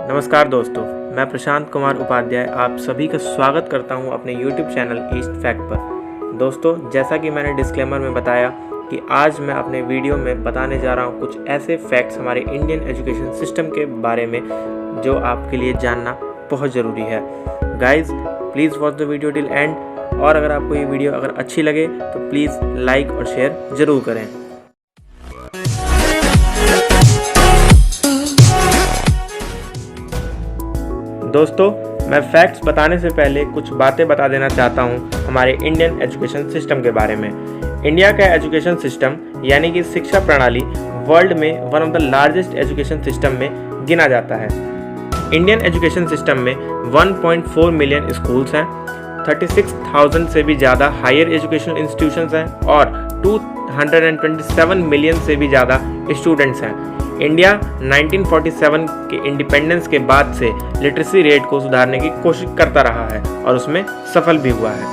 नमस्कार दोस्तों, मैं प्रशांत कुमार उपाध्याय आप सभी का स्वागत करता हूं अपने YouTube चैनल ईस्ट फैक्ट पर। दोस्तों, जैसा कि मैंने डिस्क्लेमर में बताया कि आज मैं अपने वीडियो में बताने जा रहा हूं कुछ ऐसे फैक्ट्स हमारे इंडियन एजुकेशन सिस्टम के बारे में जो आपके लिए जानना बहुत ज़रूरी है। Guys, please watch the video till and, और अगर आपको ये वीडियो अगर अच्छी लगे तो प्लीज़ लाइक और शेयर ज़रूर करें। दोस्तों, मैं फैक्ट्स बताने से पहले कुछ बातें बता देना चाहता हूं हमारे इंडियन एजुकेशन सिस्टम के बारे में। इंडिया का एजुकेशन सिस्टम यानी कि शिक्षा प्रणाली वर्ल्ड में one of the largest education system में गिना जाता है। इंडियन एजुकेशन सिस्टम में 1.4 मिलियन स्कूल्स हैं, 36,000 से भी ज़्यादा हायर एजुकेशनल इंस्टीट्यूशंस हैं और 227 मिलियन से भी ज़्यादा स्टूडेंट्स हैं। इंडिया 1947 के इंडिपेंडेंस के बाद से लिटरेसी रेट को सुधारने की कोशिश करता रहा है और उसमें सफल भी हुआ है।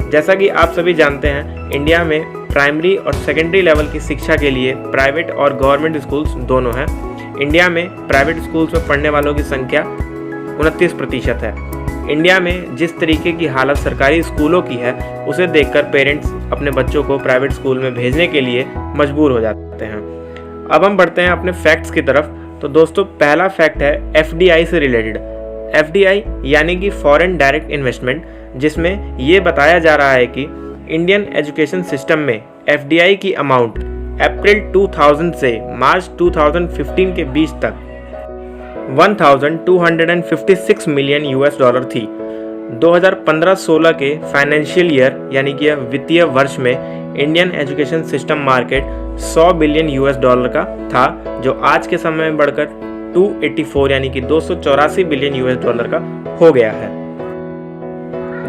जैसा कि आप सभी जानते हैं, इंडिया में प्राइमरी और सेकेंडरी लेवल की शिक्षा के लिए प्राइवेट और गवर्नमेंट स्कूल्स दोनों हैं। इंडिया में प्राइवेट स्कूल्स में पढ़ने वालों की संख्या 29% है। इंडिया में जिस तरीके की हालत सरकारी स्कूलों की है, उसे देखकर पेरेंट्स अपने बच्चों को प्राइवेट स्कूल में भेजने के लिए मजबूर हो जाते हैं। अब हम बढ़ते हैं अपने फैक्ट्स की तरफ। तो दोस्तों, पहला फैक्ट है एफडीआई से रिलेटेड। एफडीआई यानी कि फॉरेन डायरेक्ट इन्वेस्टमेंट, जिसमें ये बताया जा रहा है कि इंडियन एजुकेशन सिस्टम में एफडीआई की अमाउंट अप्रैल 2000 से मार्च 2015 के बीच तक 1256 मिलियन US$ थी। 2015-16 के फाइनेंशियल ईयर यानी कि वित्तीय वर्ष में Indian education system market 100 billion US$ का था, जो आज के समय में बढ़कर 284 यानी कि 284 बिलियन US$ का हो गया है।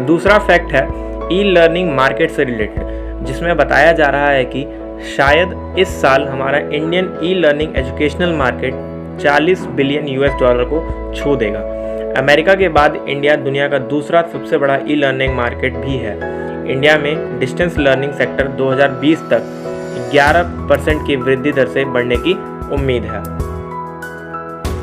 दूसरा फैक्ट है ई लर्निंग मार्केट से रिलेटेड, जिसमें बताया जा रहा है कि शायद इस साल हमारा Indian e learning educational market 40 billion US$ को छू देगा। अमेरिका के बाद इंडिया दुनिया का दूसरा सबसे बड़ा ई लर्निंग मार्केट भी है। इंडिया में डिस्टेंस लर्निंग सेक्टर 2020 तक 11% की वृद्धि दर से बढ़ने की उम्मीद है।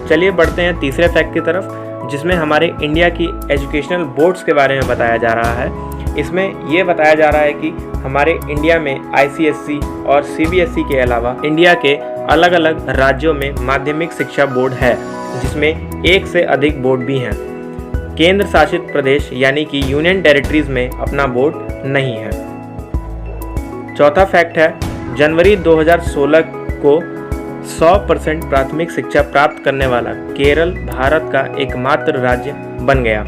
चलिए बढ़ते हैं तीसरे फैक्ट की तरफ, जिसमें हमारे इंडिया की एजुकेशनल बोर्ड्स के बारे में बताया जा रहा है। इसमें यह बताया जा रहा है कि हमारे इंडिया में ICSE और CBSE के अलावा इंडिया के अलग अलग राज्यों में माध्यमिक शिक्षा बोर्ड है, जिसमें एक से अधिक बोर्ड भी हैं। केंद्र शासित प्रदेश यानी कि यूनियन टेरिटरीज में अपना बोर्ड नहीं है। चौथा फैक्ट है जनवरी 2016 को 100% प्राथमिक शिक्षा प्राप्त करने वाला केरल भारत का एकमात्र राज्य बन गया।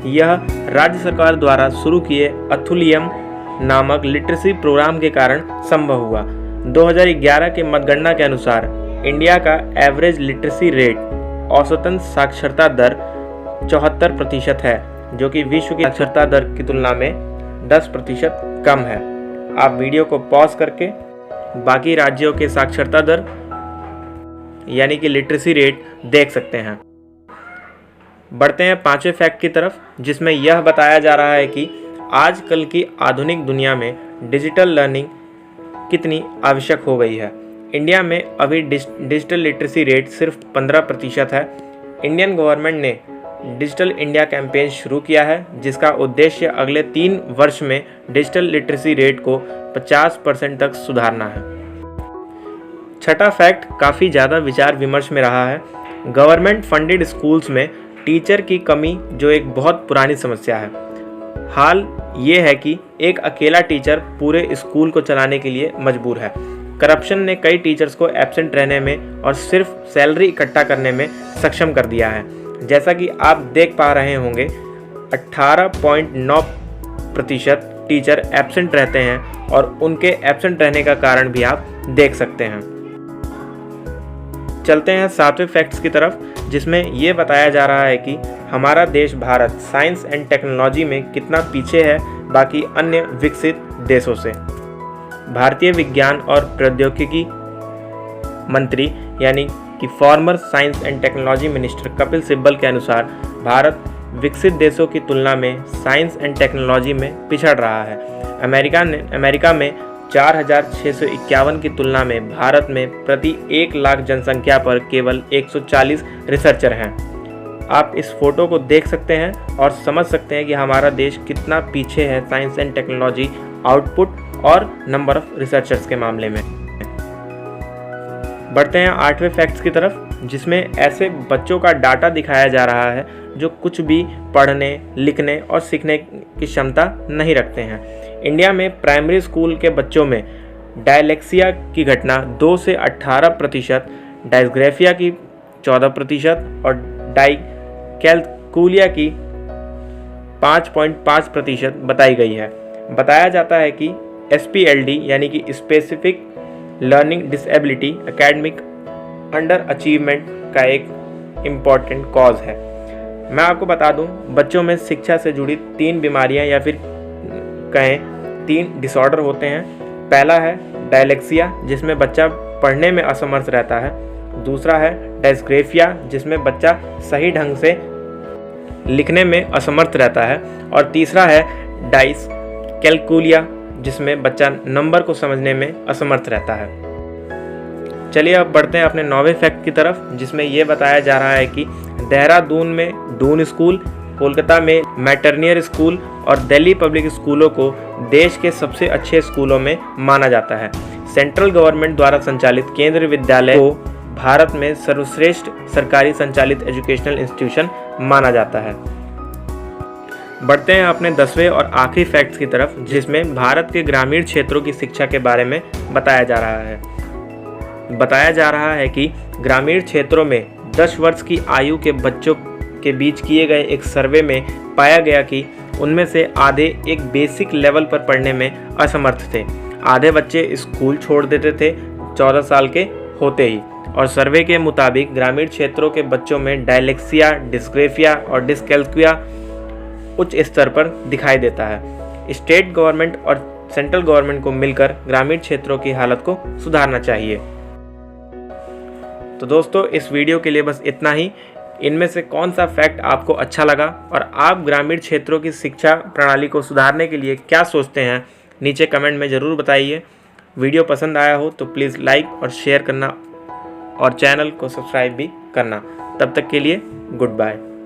यह राज्य सरकार द्वारा शुरू किए अथुलियम नामक लिटरेसी प्रोग्राम के कारण संभव हुआ। 2011 के मतगणना के अनुसार इंडिया का एवरेज लिटरेसी रेट औसतन साक्षरता दर 74% है, जो कि विश्व की साक्षरता दर की तुलना में 10% कम है। आप वीडियो को पॉज करके बाकी राज्यों के साक्षरता दर यानी कि लिटरेसी रेट देख सकते हैं। बढ़ते हैं पांचवें फैक्ट की तरफ, जिसमें यह बताया जा रहा है कि आजकल की आधुनिक दुनिया में डिजिटल लर्निंग कितनी आवश्यक हो गई है। इंडिया में अभी डिजिटल लिटरेसी रेट सिर्फ 15% है। इंडियन गवर्नमेंट ने डिजिटल इंडिया कैंपेन शुरू किया है, जिसका उद्देश्य अगले 3 वर्ष में डिजिटल लिटरेसी रेट को 50% तक सुधारना है। छठा फैक्ट काफ़ी ज़्यादा विचार विमर्श में रहा है। गवर्नमेंट फंडेड स्कूल्स में टीचर की कमी जो एक बहुत पुरानी समस्या है। हाल ये है कि एक अकेला टीचर पूरे स्कूल को चलाने के लिए मजबूर है। करप्शन ने कई टीचर्स को एब्सेंट रहने में और सिर्फ सैलरी इकट्ठा करने में सक्षम कर दिया है। जैसा कि आप देख पा रहे होंगे, 18.9% टीचर एब्सेंट रहते हैं और उनके एब्सेंट रहने का कारण भी आप देख सकते हैं। चलते हैं सातवें फैक्ट्स की तरफ, जिसमें यह बताया जा रहा है कि हमारा देश भारत साइंस एंड टेक्नोलॉजी में कितना पीछे है बाकी अन्य विकसित देशों से। भारतीय विज्ञान और प्रौद्योगिकी मंत्री यानी कि farmer science and technology minister Kapil Sibal के अनुसार भारत विकसित देशों की तुलना में साइंस एंड टेक्नोलॉजी में पिछड़ रहा है। अमेरिका में 4,651 की तुलना में भारत में प्रति 1 लाख जनसंख्या पर केवल 140 रिसर्चर हैं। आप इस फोटो को देख सकते हैं और समझ सकते हैं कि हमारा देश कितना पीछे है साइंस एंड टेक्नोलॉजी आउटपुट और नंबर ऑफ रिसर्चर्स के मामले में। बढ़ते हैं 8वें फैक्ट्स की तरफ, जिसमें ऐसे बच्चों का डाटा दिखाया जा रहा है जो कुछ भी पढ़ने, लिखने और सीखने की क्षमता नहीं रखते हैं। इंडिया में प्राइमरी स्कूल के बच्चों में डायलेक्सिया की घटना 2 से 18%, डायस्ग्राफिया की 14% और डाइकैल्कुलिया की 5.5% बताई गई है। बताया जाता है कि SPLD यानी कि specific learning disability academic under achievement का एक इम्पॉर्टेंट कॉज है। मैं आपको बता दूं, बच्चों में शिक्षा से जुड़ी 3 बीमारियां या फिर कहें 3 डिसऑर्डर होते हैं। पहला है डायलेक्सिया, जिसमें बच्चा पढ़ने में असमर्थ रहता है। दूसरा है डायस्ग्राफिया, जिसमें बच्चा सही ढंग से लिखने में असमर्थ रहता है। और तीसरा है डाइसकैल्कुलिया, जिसमें बच्चा नंबर को समझने में असमर्थ रहता है। चलिए अब बढ़ते हैं अपने 9वें फैक्ट की तरफ, जिसमें यह बताया जा रहा है कि देहरादून में डून स्कूल, कोलकाता में मैटरनियर स्कूल और दिल्ली पब्लिक स्कूलों को देश के सबसे अच्छे स्कूलों में माना जाता है। सेंट्रल गवर्नमेंट द्वारा संचालित केंद्रीय विद्यालय को भारत में सर्वश्रेष्ठ सरकारी संचालित एजुकेशनल इंस्टीट्यूशन माना जाता है। बढ़ते हैं अपने 10वें और आखिरी फैक्ट्स की तरफ, जिसमें भारत के ग्रामीण क्षेत्रों की शिक्षा के बारे में बताया जा रहा है। बताया जा रहा है कि ग्रामीण क्षेत्रों में 10 वर्ष की आयु के बच्चों के बीच किए गए एक सर्वे में पाया गया कि उनमें से आधे एक बेसिक लेवल पर पढ़ने में असमर्थ थे। आधे बच्चे स्कूल छोड़ देते थे 14 साल के होते ही। और सर्वे के मुताबिक ग्रामीण क्षेत्रों के बच्चों में डायलेक्सिया, डिस्ग्राफिया और डिसकैल्कुलिया उच्च स्तर पर दिखाई देता है। स्टेट गवर्नमेंट और सेंट्रल गवर्नमेंट को मिलकर ग्रामीण क्षेत्रों की हालत को सुधारना चाहिए। तो दोस्तों, इस वीडियो के लिए बस इतना ही। इनमें से कौन सा फैक्ट आपको अच्छा लगा और आप ग्रामीण क्षेत्रों की शिक्षा प्रणाली को सुधारने के लिए क्या सोचते हैं, नीचे कमेंट में ज़रूर बताइए। वीडियो पसंद आया हो तो प्लीज़ लाइक और शेयर करना और चैनल को सब्सक्राइब भी करना। तब तक के लिए गुड बाय।